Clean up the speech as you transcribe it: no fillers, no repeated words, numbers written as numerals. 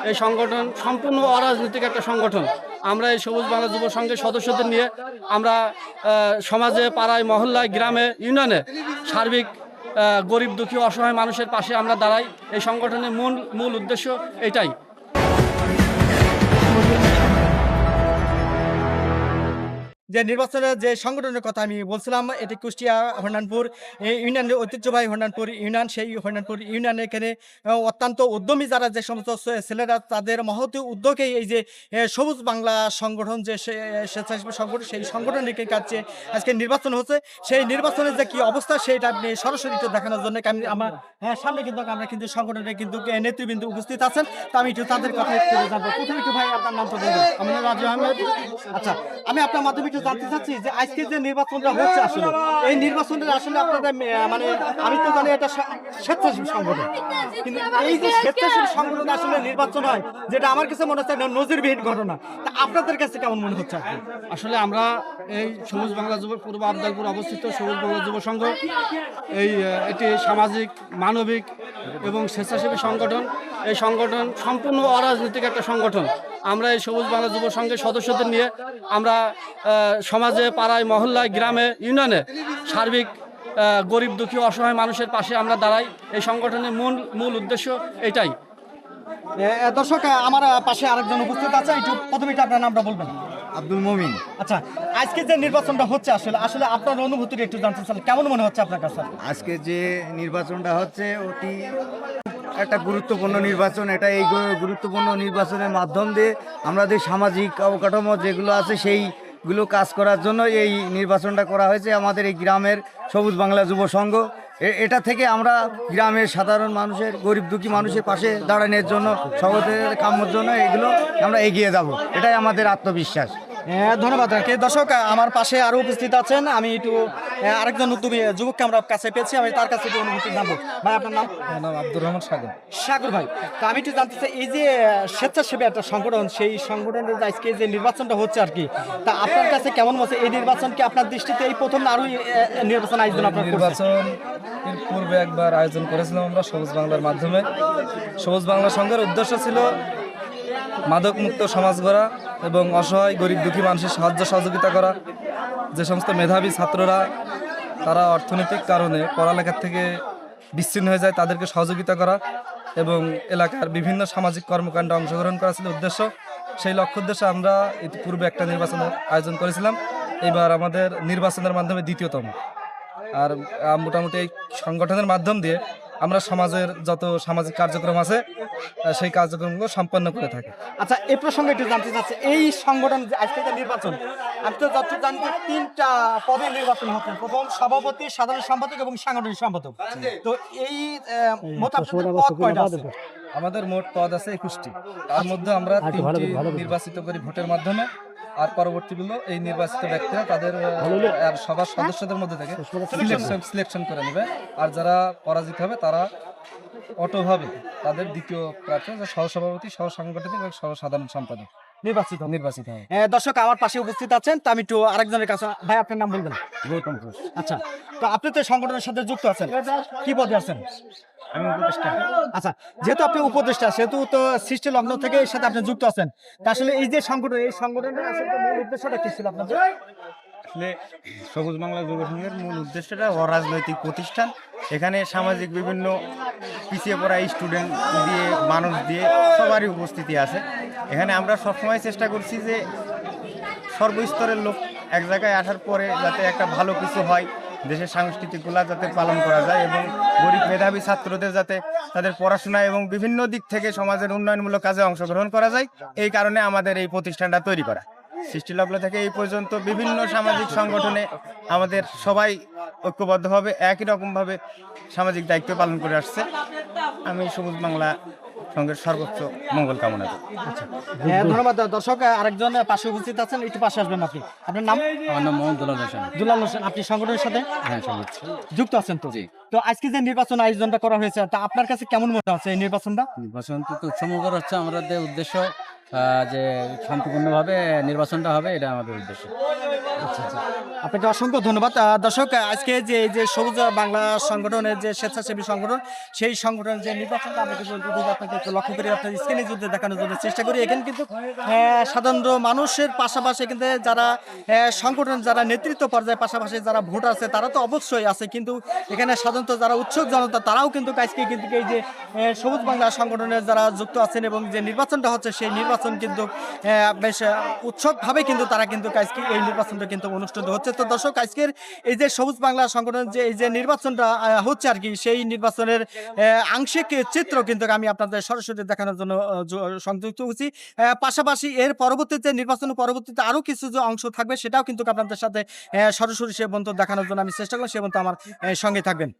এই সংগঠন সম্পূর্ণ অরাজনৈতিক একটা সংগঠন। আমরা এই সবুজ বাংলা যুব সংঘের সদস্যদের নিয়ে আমরা সমাজে, পাড়ায়, মহল্লায়, গ্রামে, ইউনিয়নে সার্বিক গরিব, দুঃখী, অসহায় মানুষের পাশে আমরা দাঁড়াই। এই সংগঠনের মূল উদ্দেশ্য এটাই। যে নির্বাচনের যে সংগঠনের কথা আমি বলছিলাম, এটি কুষ্টিয়া হরিনানপুর ইউনিয়নের ঐতিহ্যবাহী হরিনানপুর ইউনিয়ন। সেই হরিনানপুর ইউনিয়নে এখানে অত্যন্ত উদ্যমী যারা, যে সমস্ত ছেলেরা, তাদের মহৎ উদ্যোগেই এই যে সবুজ বাংলা সংগঠন, যে স্বেচ্ছাসেবী সংগঠন, সেই সংগঠনের কাছে আজকে নির্বাচন হচ্ছে। সেই নির্বাচনের যে কি অবস্থা সেটা আপনি সরাসরি একটু দেখানোর জন্য আমার সামনে কিন্তু আমরা কিন্তু সংগঠনের কিন্তু নেতৃবৃন্দ উপস্থিত আছেন। তো আমি একটু তাদের কথা একটু জানবো। প্রথমে একটু ভাই আপনার নাম তো বলবেন। আমরা রাজু আহমেদ। আচ্ছা, আমি আপনার মাধ্যমে একটু জানতে চাচ্ছি যে আজকে যে নির্বাচনটা হচ্ছে, আসলে এই নির্বাচনের আসলে আপনাদের মানে আমি তো জানি এটা স্বেচ্ছাসেবী সংগঠন, কিন্তু এই যে স্বেচ্ছাসেবী সংগঠনে আসলে নির্বাচন হয়, যেটা আমার কাছে মনে হচ্ছে নজিরবিহীন ঘটনা। তা আপনাদের কাছে কেমন মনে হচ্ছে? আসলে আমরা এই সবুজ বাংলা যুব পূর্ব আবদারপুর অবস্থিত সবুজ বাংলা যুব সংঘ এটি সামাজিক, মানবিক এবং স্বেচ্ছাসেবী সংগঠন। এই সংগঠন সম্পূর্ণ অরাজনৈতিক একটা সংগঠন। আমরা এই সবুজ বাংলা যুব সংঘের সদস্যদের নিয়ে আমরা সমাজে, পাড়ায়, মহল্লায়, গ্রামে, ইউনিয়নে সার্বিক গরিব, দুঃখী, অসহায় মানুষের পাশে আমরা দাঁড়াই। এই সংগঠনের মূল উদ্দেশ্য এটাই। দর্শক, আমার পাশে আরেকজন উপস্থিত আছে, একটু প্রথমে আপনার নামটা বলবেন। আব্দুল মমিন। আচ্ছা, আজকে যে নির্বাচনটা হচ্ছে, আসলে আপনার অনুভূতিটা একটু জানতে চাই, কেমন মনে হচ্ছে আপনার কাছে? আজকে যে নির্বাচনটা হচ্ছে অতি একটা গুরুত্বপূর্ণ নির্বাচন। এটা এই গুরুত্বপূর্ণ নির্বাচনের মাধ্যম দিয়ে আমাদের সামাজিক অবকাঠামো যেগুলো আছে সেইগুলো কাজ করার জন্য এই নির্বাচনটা করা হয়েছে। আমাদের এই গ্রামের সবুজ বাংলা যুব সংঘ এটা থেকে আমরা গ্রামের সাধারণ মানুষের, গরিব দুঃখী মানুষের পাশে দাঁড়ানোর জন্য, সহজের কাম্যর জন্য এগুলো আমরা এগিয়ে যাব, এটাই আমাদের আত্মবিশ্বাস। ধন্যবাদ। দর্শক, আমার পাশে আরো উপস্থিত আছেন। আমি একটু আরেকজন উদ্যমী যুবককে আমরা কাছে পেয়েছি, আমি তার কাছে একটু অনুভূতি জানবো। ভাই, আপনার নাম? আমার নাম আব্দুর রহমান সাগর। সাগর ভাই, তা আমি একটু জানতে চাই, এই যে স্বেচ্ছাসেবী একটা সংগঠন, সেই সংগঠনের আজকে যে নির্বাচনটা হচ্ছে আর কি, তা আপনার কাছে কেমন হচ্ছে এই নির্বাচন? কি আপনার দৃষ্টিতে এই প্রথম আরো নির্বাচন আয়োজন আপনার নির্বাচন এর পূর্বে একবার আয়োজন করেছিলাম আমরা সবুজ বাংলার মাধ্যমে। সবুজ বাংলা সংঘের উদ্দেশ্য ছিল মাদক মুক্ত সমাজ গড়া এবং অসহায় গরিব দুঃখী মানুষের সাহায্য সহযোগিতা করা। যে সমস্ত মেধাবী ছাত্ররা তারা অর্থনৈতিক কারণে পড়ালেখার থেকে বিচ্ছিন্ন হয়ে যায়, তাদেরকে সহযোগিতা করা এবং এলাকার বিভিন্ন সামাজিক কর্মকাণ্ডে অংশগ্রহণ করা ছিল উদ্দেশ্য। সেই লক্ষ্য উদ্দেশ্যে আমরা ইতিপূর্বে একটা নির্বাচনের আয়োজন করেছিলাম। এবার আমাদের নির্বাচনের মাধ্যমে দ্বিতীয়তম। আর মোটামুটি এই সংগঠনের মাধ্যম দিয়ে আমরা সমাজের যত সামাজিক কার্যক্রম আছে সেই কার্যক্রমগুলো সম্পন্ন করে থাকি। আচ্ছা, এই প্রসঙ্গে একটু জানতে চাচ্ছি, এই সংগঠন যে আজকে যে নির্বাচন, আমি তো যত জানি 3টা পদে নির্বাচন হচ্ছে, প্রথম সভাপতি, সাধারণ সম্পাদক এবং সাংগঠনিক সম্পাদক। তো এই মোট পদ কয়টা আছে? আমাদের মোট পদ আছে 21টি। তার মধ্যে আমরা 3টি নির্বাচিত করি ভোটের মাধ্যমে, আর পরবর্তীগুলো এই নির্বাচিত ব্যক্তিরা তাদের সবার সদস্যদের মধ্যে থেকে সিলেকশন করে নেবে। আর যারা পরাজিত হবে তারা অটোভাবে তাদের দ্বিতীয় প্রার্থী, সহসভাপতি, সহসাংগঠনিক এবং সহসাধারণ সম্পাদক নির্বাচিত হয়। দর্শক, আমার পাশে উপস্থিত আছেন, তো আমি একটু আরেকজনের কাছে। ভাই, আপনার নাম বলবেন? গৌতম ঘোষ। আচ্ছা, তো আপনি তো সংগঠনের সাথে যুক্ত আছেন, কি পদে আছেন? আমি উপদেষ্টা। আচ্ছা, যেহেতু আপনি উপদেষ্টা, সেহেতু তো সৃষ্টি লগ্ন থেকে এর সাথে আপনি যুক্ত আছেন। তা আসলে এই যে সংগঠন, এই সংগঠনের আসলে মূল উদ্দেশ্যটা কি ছিল আপনাদের? আসলে সবুজ বাংলা যুব সংঘের মূল উদ্দেশ্যটা অরাজনৈতিক প্রতিষ্ঠান। এখানে সামাজিক বিভিন্ন পিছিয়ে পড়া স্টুডেন্ট দিয়ে, মানুষ দিয়ে সবারই উপস্থিতি আছে। এখানে আমরা সবসময় চেষ্টা করছি যে সর্বস্তরের লোক এক জায়গায় আসার পরে যাতে একটা ভালো কিছু হয়, দেশের সাংস্কৃতিকগুলা যাতে পালন করা যায় এবং গরিব মেধাবী ছাত্রদের যাতে তাদের পড়াশোনা এবং বিভিন্ন দিক থেকে সমাজের উন্নয়নমূলক কাজে অংশগ্রহণ করা যায়। এই কারণে আমাদের এই প্রতিষ্ঠানটা তৈরি করা। সৃষ্টিলগ্ন থেকে এই পর্যন্ত বিভিন্ন সামাজিক সংগঠনে আমাদের সবাই ঐক্যবদ্ধভাবে একই রকমভাবে সামাজিক দায়িত্ব পালন করে আসছে। আমি সবুজ বাংলা সংঘের সর্বোচ্চ মঙ্গল কামনা করি। ধন্যবাদ। দর্শক, আরেকজন পাশে উপস্থিত আছেন, একটু পাশে আসবেন আপনি। আপনার নাম? আমার নাম মোহাম্মদ দুলাল হোসেন। দুলাল হোসেন, আপনি সংগঠনের সাথে যুক্ত আছেন তো? তো আজকে যে নির্বাচন আয়োজনটা করা হয়েছে, তা আপনার কাছে কেমন মনে হচ্ছে এই নির্বাচনটা? নির্বাচন তো উৎসমুখর হচ্ছে। আমাদের উদ্দেশ্য যে শান্তিপূর্ণভাবে নির্বাচনটা হবে, এটা আমাদের উদ্দেশ্য। আচ্ছা, আপনাকে অসংখ্য ধন্যবাদ। দর্শক, আজকে যে এই যে সবুজ বাংলা সংগঠনের যে স্বেচ্ছাসেবী সংগঠন, সেই সংগঠনের যে নির্বাচনটা আমরা কিন্তু যদি আপনাকে একটু লক্ষ্য করি, আপনার স্ক্রিনে যদি দেখানোর জন্য চেষ্টা করি, এখানে কিন্তু সাধারণ মানুষের পাশাপাশি কিন্তু যারা সংগঠন, যারা নেতৃত্ব পর্যায়ে, পাশাপাশি যারা ভোট আছে তারা তো অবশ্যই আছে, কিন্তু এখানে সাধারণত যারা উৎসুক জনতা তারাও কিন্তু আজকে কিন্তু এই যে সবুজ বাংলা সংগঠনের যারা যুক্ত আছেন এবং যে নির্বাচনটা হচ্ছে সেই নির্বাচন কিন্তু বেশ উৎসবভাবে কিন্তু তারা কিন্তু আজকে এই নির্বাচনটা কিন্তু অনুষ্ঠিত হচ্ছে। তো দর্শক, আজকের এই যে সবুজ বাংলা সংগঠনের যে এই যে নির্বাচনটা হচ্ছে আর কি, সেই নির্বাচনের আংশিক চিত্র কিন্তু আমি আপনাদের সরাসরি দেখানোর জন্য সংযুক্ত হচ্ছি। পাশাপাশি এর পরবর্তীতে নির্বাচনের পরবর্তীতে আরো কিছু যে অংশ থাকবে সেটাও কিন্তু আপনাদের সাথে সরাসরি সে পর্যন্ত দেখানোর জন্য আমি চেষ্টা করব। সে পর্যন্ত আমার সঙ্গে থাকবেন।